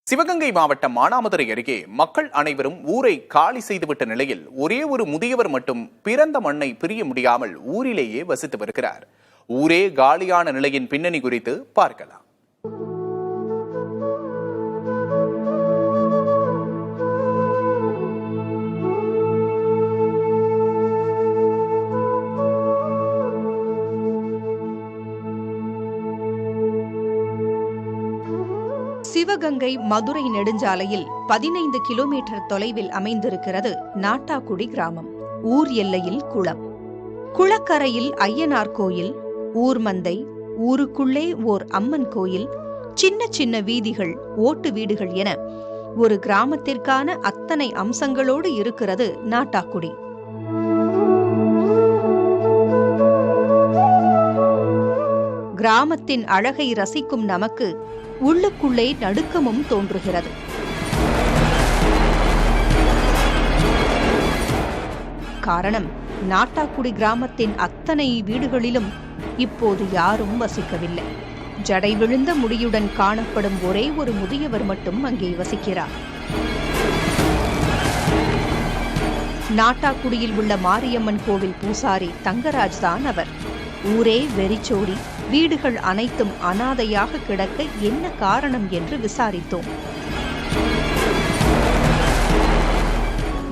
சிவகங்கை மாவட்டம் மானாமதுரை அருகே மக்கள் அனைவரும் ஊரை காலி செய்துவிட்ட நிலையில் ஒரே ஒரு முதியவர் மட்டும் பிறந்த மண்ணை பிரிய முடியாமல் ஊரிலேயே வசித்து வருகிறார். ஊரே காலியான நிலையின் பின்னணி குறித்து பார்க்கலாம். சிவகங்கை மதுரை நெடுஞ்சாலையில் 15 கிலோமீட்டர் தொலைவில் அமைந்திருக்கிறது நாட்டாக்குடி கிராமம். ஊர் எல்லையில் குளம், குளக்கரையில் ஐயனார் கோயில், ஊர்மந்தை, ஊருக்குள்ளே ஓர் அம்மன் கோயில், சின்ன சின்ன வீதிகள், ஓட்டு வீடுகள் என ஒரு கிராமத்திற்கான அத்தனை அம்சங்களோடு இருக்கிறது நாட்டாக்குடி. கிராமத்தின் அழகை ரசிக்கும் நமக்கு உள்ளுக்குள்ளே நடுக்கமும் தோன்றுகிறது. காரணம், நாட்டாக்குடி கிராமத்தின் அத்தனை வீடுகளிலும் இப்போது யாரும் வசிக்கவில்லை. ஜடை விழுந்த முடியுடன் காணப்படும் ஒரே ஒரு முதியவர் மட்டும் அங்கே வசிக்கிறார். நாட்டாக்குடியில் உள்ள மாரியம்மன் கோவில் பூசாரி தங்கராஜ் தான் அவர். ஊரே வெறிச்சோடி வீடுகள் அனைத்தும் அனாதையாக கிடக்க என்ன காரணம் என்று விசாரித்தோம்.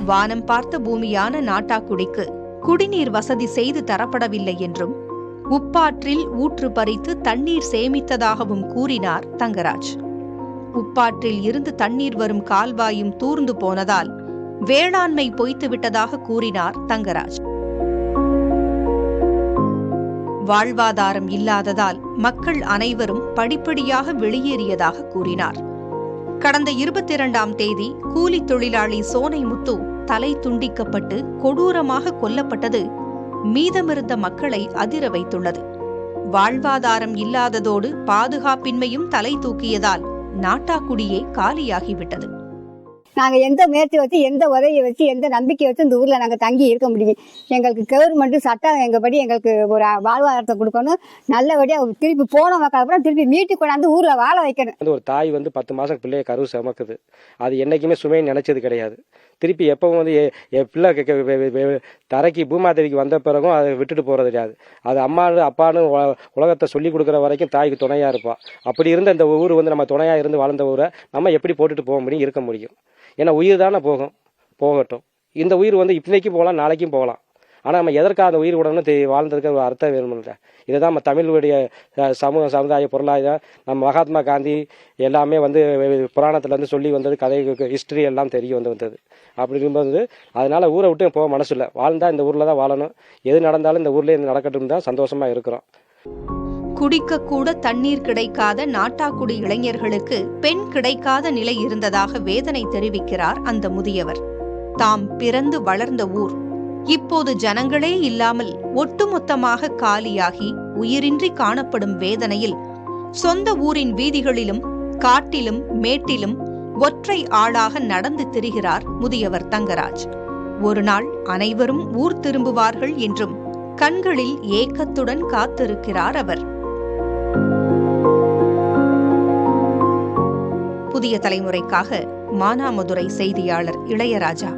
வானம் பார்த்த பூமியான நாட்டாக்குடிக்கு குடிநீர் வசதி செய்து தரப்படவில்லை என்றும் உப்பாற்றில் ஊற்று பறித்து தண்ணீர் சேமித்ததாகவும் கூறினார் தங்கராஜ். உப்பாற்றில் இருந்து தண்ணீர் வரும் கால்வாயும் தூர்ந்து போனதால் வேளாண்மை பொய்த்து விட்டதாக கூறினார் தங்கராஜ். வாழ்வாதாரம் இல்லாததால் மக்கள் அனைவரும் படிப்படியாக வெளியேறியதாக கூறினார். கடந்த 22ஆம் தேதி கூலி தொழிலாளி சோனைமுத்து தலை துண்டிக்கப்பட்டு கொடூரமாக கொல்லப்பட்டது மீதமிருந்த மக்களை அதிர வைத்துள்ளது. வாழ்வாதாரம் இல்லாததோடு பாதுகாப்பின்மையும் தலை தூக்கியதால் நாட்டாக்குடியே காலியாகிவிட்டது. நாங்கள் எந்த முயற்சி வச்சு, எந்த உதவியை வச்சு, எந்த நம்பிக்கை வச்சு இந்த ஊரில் நாங்கள் தங்கி இருக்க முடியும்? எங்களுக்கு கவர்மெண்ட்டு சட்டம் எங்கள்படி எங்களுக்கு ஒரு வாழ்வாதாரத்தை கொடுக்கணும். நல்லபடியாக திருப்பி போன மக்கள் அப்புறம் திருப்பி மீட்டு கொண்டாந்து ஊரில் வாழ வைக்கணும். ஒரு தாய் 10 மாதம் பிள்ளைய கரு சுமக்குது. அது என்னைக்குமே சுமையை நினைச்சது கிடையாது. திருப்பி எப்பவும் பிள்ளை தரைக்கு பூமாதேவிக்கு வந்த பிறகும் அதை விட்டுட்டு போறது கிடையாது. அது அம்மானு அப்பான்னு உலகத்தை சொல்லி கொடுக்குற வரைக்கும் தாய்க்கு துணையா இருப்பா. அப்படி இருந்த இந்த ஊர் நம்ம துணையா இருந்து வாழ்ந்த ஊரை நம்ம எப்படி போட்டுட்டு போக முடியும், இருக்க முடியும்? ஏன்னா உயிர் தானே போகட்டும். இந்த உயிர் இன்னைக்கும் போகலாம், நாளைக்கும் போகலாம். ஆனால் நம்ம எதற்காக அந்த உயிர் விடணும்னு வாழ்ந்ததுக்கு ஒரு அர்த்தம் வேணும்ல. இதுதான் நம்ம தமிழுடைய சமுதாய பொருளாதாரம். நம்ம மகாத்மா காந்தி எல்லாமே புராணத்துல சொல்லி வந்தது, கதை ஹிஸ்டரி எல்லாம் தெரிய வந்தது. அப்படி இருக்கும்போது அதனால ஊரை விட்டு போக மனசு இல்லை. வாழ்ந்தா இந்த ஊர்ல தான் வாழணும். எது நடந்தாலும் இந்த ஊர்ல நடக்கட்டும் தான் சந்தோஷமா இருக்கிறோம். குடிக்க கூட தண்ணீர் கிடைக்காத நாட்டாக்குடி இளைஞர்களுக்கு பெண் கிடைக்காத நிலை இருந்ததாக வேதனை தெரிவிக்கிறார் அந்த முதியவர். தாம் பிறந்து வளர்ந்த ஊர் இப்போது ஜனங்களே இல்லாமல் ஒட்டுமொத்தமாக காலியாகி உயிரின்றி காணப்படும் வேதனையில் சொந்த ஊரின் வீதிகளிலும் காட்டிலும் மேட்டிலும் ஒற்றை ஆளாக நடந்து திரிகிறார் முதியவர் தங்கராஜ். ஒரு நாள் அனைவரும் ஊர் திரும்புவார்கள் என்றும் கண்களில் ஏக்கத்துடன் காத்திருக்கிறார் அவர். புதிய தலைமுறைக்காக மானாமதுரை செய்தியாளர் இளையராஜா.